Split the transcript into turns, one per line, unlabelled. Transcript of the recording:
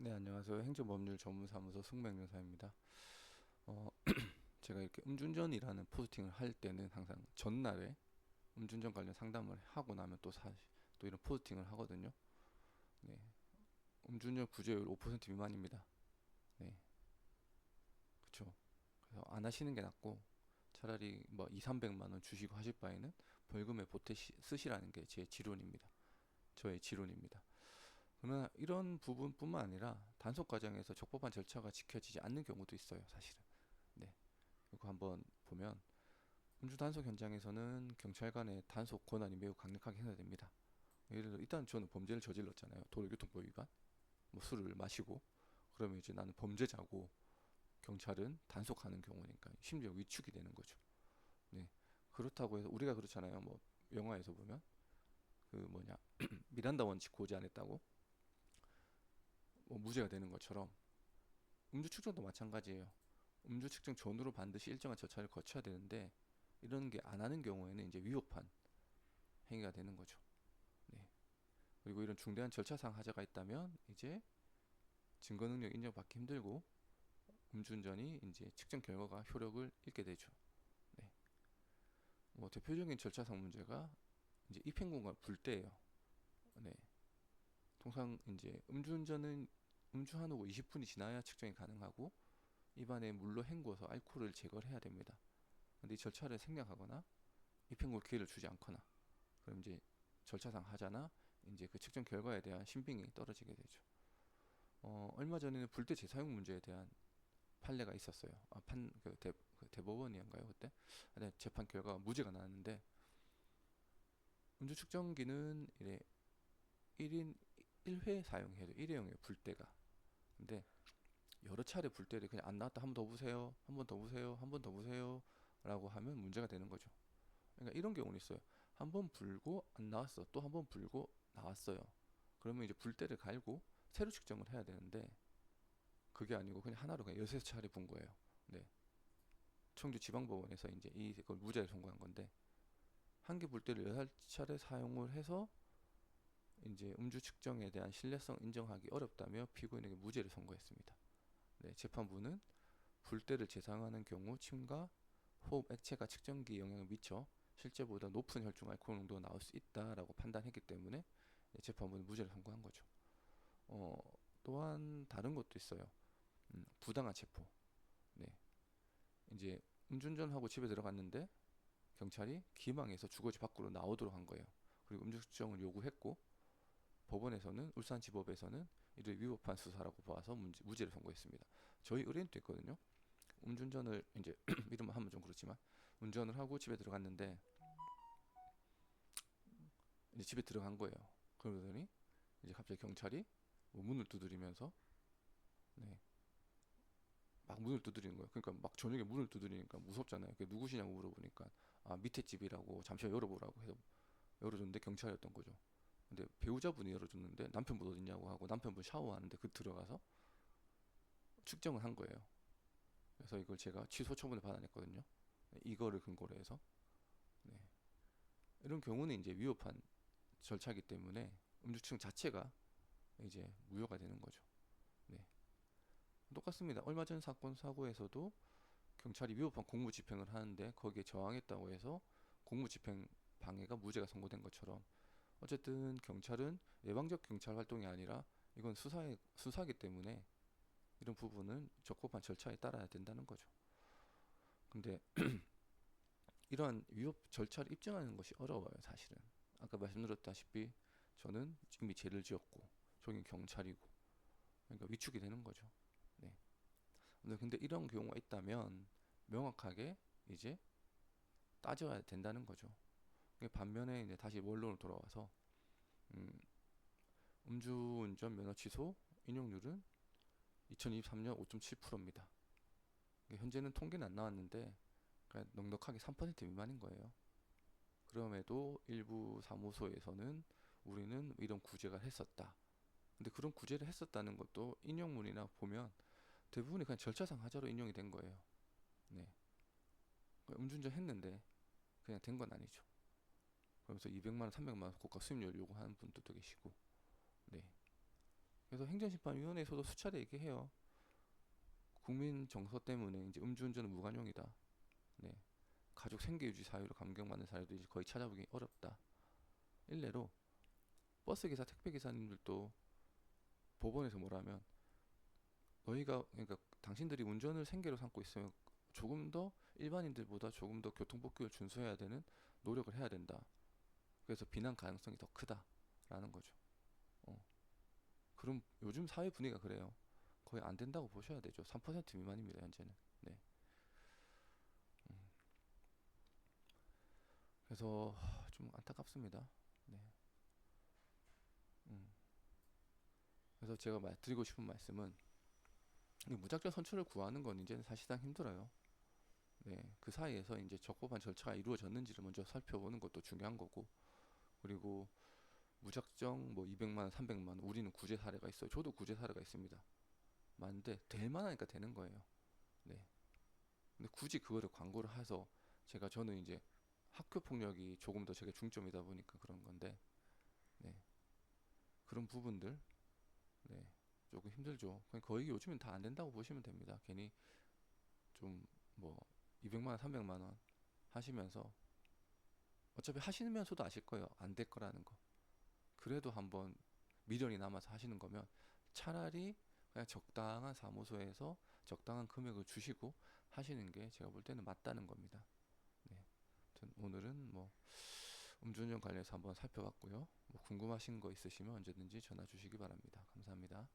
네, 안녕하세요. 행정법률 전문사무소 승명여사입니다. 어, 제가 이렇게 음주운전이라는 포스팅을 할 때는 항상 전날에 음주운전 관련 상담을 하고 나면 또 이런 포스팅을 하거든요. 네, 음주운전 구제율 5% 미만입니다. 네, 그쵸. 그래서 안 하시는 게 낫고 차라리 뭐 2, 300만 원 주시고 하실 바에는 벌금에 쓰시라는 게 제 지론입니다. 저의 지론입니다. 그러나 이런 부분뿐만 아니라 단속 과정에서 적법한 절차가 지켜지지 않는 경우도 있어요, 사실은. 네. 이거 한번 보면 음주 단속 현장에서는 경찰관의 단속 권한이 매우 강력하게 행사됩니다. 예를 들어 일단 저는 범죄를 저질렀잖아요. 도로교통법 위반, 뭐 술을 마시고 그러면 이제 나는 범죄자고 경찰은 단속하는 경우니까 심지어 위축이 되는 거죠. 네. 그렇다고 해서 우리가 그렇잖아요. 뭐 영화에서 보면 그 뭐냐 미란다 원칙 고지 안 했다고 뭐 무죄가 되는 것처럼 음주 측정도 마찬가지예요. 음주 측정 전후로 반드시 일정한 절차를 거쳐야 되는데 이런 게 안 하는 경우에는 이제 위법한 행위가 되는 거죠. 네. 그리고 이런 중대한 절차상 하자가 있다면 이제 증거 능력 인정받기 힘들고 음주운전이 이제 측정 결과가 효력을 잃게 되죠. 네. 뭐 대표적인 절차상 문제가 이제 입행공간 불 때예요. 네. 통상 이제 음주운전은 음주한 후 20분이 지나야 측정이 가능하고 입안에 물로 헹궈서 알코올을 제거를 해야 됩니다. 근데 이 절차를 생략하거나 입행구 기회를 주지 않거나 그럼 이제 절차상 하자나 이제 그 측정 결과에 대한 신빙이 떨어지게 되죠. 얼마 전에는 불때 재사용 문제에 대한 판례가 있었어요. 그 대법원이었가요 그때? 네, 재판 결과가 무죄가 나왔는데 음주 측정기는 이래 1인 1회 사용해도 일회용이에요 불때가. 근데 여러 차례 불때를 그냥 안 나왔다 한 번 더 보세요, 한 번 더 보세요, 한 번 더 보세요 라고 하면 문제가 되는 거죠. 그러니까 이런 경우는 있어요. 한 번 불고 안 나왔어. 또 한 번 불고 나왔어요. 그러면 이제 불때를 갈고 새로 측정을 해야 되는데 그게 아니고 그냥 하나로 그냥 여섯 차례 분 거예요. 네. 청주 지방법원에서 이제 이걸 무죄를 선고한 건데 한 개 불때를 여섯 차례 사용을 해서 이제 음주 측정에 대한 신뢰성 인정하기 어렵다며 피고인에게 무죄를 선고했습니다. 네, 재판부는 불때를 재사용하는 경우 침과 호흡 액체가 측정기에 영향을 미쳐 실제보다 높은 혈중 알코올 농도가 나올 수 있다라고 판단했기 때문에 재판부는 무죄를 선고한 거죠. 어, 또한 다른 것도 있어요. 부당한 체포. 네, 이제 음주운전하고 집에 들어갔는데 경찰이 기망해서 주거지 밖으로 나오도록 한 거예요. 그리고 음주 측정을 요구했고 법원에서는 울산지법에서는 이를 위법한 수사라고 봐서 무죄를 선고했습니다. 저희 의뢰인도 있거든요. 음주운전을 이제 이름만 하면 좀 그렇지만 운전을 하고 집에 들어갔는데 이제 집에 들어간 거예요. 그러더니 이제 갑자기 경찰이 뭐 문을 두드리면서 네, 막 문을 두드리는 거예요. 그러니까 막 저녁에 문을 두드리니까 무섭잖아요. 그게 누구시냐고 물어보니까 아 밑에 집이라고 잠시만 열어보라고 해서 열어줬는데 경찰이었던 거죠. 근데 배우자분이 열어줬는데 남편분 어딨냐고 하고 남편분 샤워하는데 그 들어가서 측정을 한 거예요. 그래서 이걸 제가 취소 처분을 받아냈거든요. 이거를 근거로 해서 네. 이런 경우는 이제 위법한 절차이기 때문에 음주측정 자체가 이제 무효가 되는 거죠. 네. 똑같습니다. 얼마 전 사건 사고에서도 경찰이 위법한 공무집행을 하는데 거기에 저항했다고 해서 공무집행 방해가 무죄가 선고된 것처럼 어쨌든 경찰은 예방적 경찰 활동이 아니라 이건 수사기 때문에 이런 부분은 적법한 절차에 따라야 된다는 거죠. 근데 이러한 위법 절차를 입증하는 것이 어려워요, 사실은. 아까 말씀드렸다시피 저는 이미 죄를 지었고 저긴 경찰이고 그러니까 위축이 되는 거죠. 네. 근데 이런 경우가 있다면 명확하게 이제 따져야 된다는 거죠. 반면에 이제 다시 원론으로 돌아와서 음, 음주운전 면허 취소 인용률은 2023년 5.7%입니다. 현재는 통계는 안 나왔는데 그냥 넉넉하게 3% 미만인 거예요. 그럼에도 일부 사무소에서는 우리는 이런 구제가 했었다. 근데 그런 구제를 했었다는 것도 인용문이나 보면 대부분이 그냥 절차상 하자로 인용이 된 거예요. 네. 음주운전 했는데 그냥 된 건 아니죠. 그러면서 200만 원, 300만 원 고가 수임료를 요구하는 분들도 계시고, 네. 그래서 행정심판위원회에서도 수차례 얘기해요. 국민 정서 때문에 이제 음주운전은 무관용이다. 네. 가족 생계유지 사유로 감경받는 사례도 이제 거의 찾아보기 어렵다. 일례로 버스기사, 택배기사님들도 법원에서 뭐라면, 너희가, 그러니까 당신들이 운전을 생계로 삼고 있으면 조금 더 일반인들보다 조금 더 교통법규를 준수해야 되는 노력을 해야 된다. 그래서 비난 가능성이 더 크다라는 거죠. 어. 그럼 요즘 사회 분위기가 그래요. 거의 안 된다고 보셔야 되죠. 3% 미만입니다, 현재는. 네. 음. 그래서 좀 안타깝습니다. 네. 음. 그래서 제가 드리고 싶은 말씀은, 이 무작정 선출을 구하는 건 이제는 사실상 힘들어요. 네. 그 사이에서 이제 적법한 절차가 이루어졌는지를 먼저 살펴보는 것도 중요한 거고, 그리고 무작정 뭐 200만 원, 300만 원, 우리는 구제 사례가 있어요. 저도 구제 사례가 있습니다. 많은데 될 만하니까 되는 거예요. 네. 근데 굳이 그거를 광고를 해서, 저는 이제 학교 폭력이 조금 더 제게 중점이다 보니까 그런 건데, 네. 그런 부분들, 네. 조금 힘들죠. 거의 요즘은 다 안 된다고 보시면 됩니다. 괜히 좀 뭐 200만 원, 300만 원 하시면서, 어차피 하시면서도 아실 거예요. 안 될 거라는 거. 그래도 한번 미련이 남아서 하시는 거면 차라리 그냥 적당한 사무소에서 적당한 금액을 주시고 하시는 게 제가 볼 때는 맞다는 겁니다. 네. 아무튼 오늘은 뭐 음주운전 관련해서 한번 살펴봤고요. 뭐 궁금하신 거 있으시면 언제든지 전화 주시기 바랍니다. 감사합니다.